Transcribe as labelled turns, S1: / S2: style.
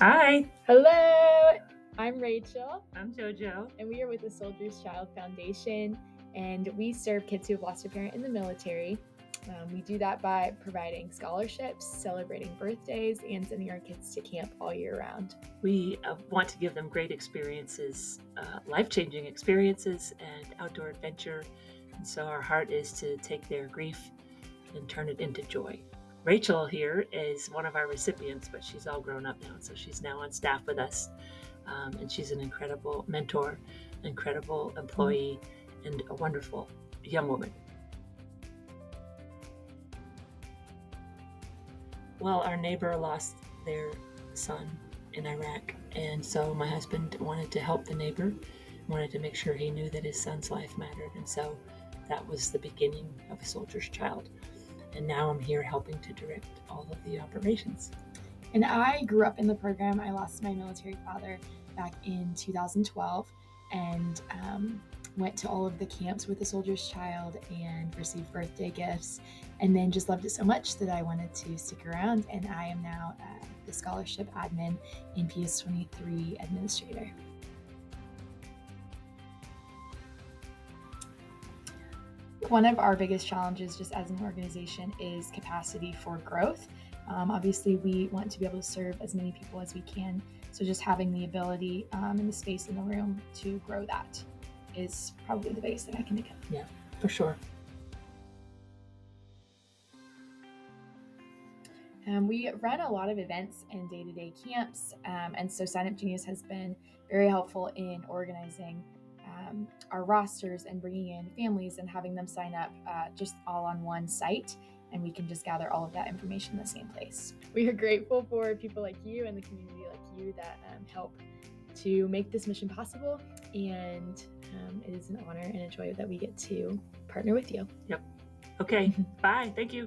S1: Hi,
S2: Hello, I'm Rachel,
S1: I'm JoJo.
S2: and we are with the Soldier's Child Foundation, and we serve kids who have lost a parent in the military. We do that by providing scholarships, celebrating birthdays, and sending our kids to camp all year round.
S1: We want to give them great experiences, life-changing experiences, and outdoor adventure. And so our heart is to take their grief and turn it into joy. Rachel here is one of our recipients, but she's all grown up now, so she's now on staff with us. And she's an incredible mentor, incredible employee, and a wonderful young woman. Well, our neighbor lost their son in Iraq, and so my husband wanted to help the neighbor, wanted to make sure he knew that his son's life mattered, and so that was the beginning of A Soldier's Child. And now I'm here helping to direct all of the operations.
S2: And I grew up in the program. I lost my military father back in 2012 and went to all of the camps with the Soldier's Child and received birthday gifts, and then just loved it so much that I wanted to stick around. And I am now the scholarship admin and PS23 administrator. One of our biggest challenges just as an organization is capacity for growth. Obviously, we want to be able to serve as many people as we can. So just having the ability and the space in the room to grow that is probably the biggest thing I can think of.
S1: Yeah, for sure.
S2: We run a lot of events and day-to-day camps, and so SignUpGenius has been very helpful in organizing our rosters and bringing in families and having them sign up just all on one site, and we can just gather all of that information in the same place. We are grateful for people like you and the community like you that help to make this mission possible, and it is an honor and a joy that we get to partner with you.
S1: Yep. Okay, bye. Thank you.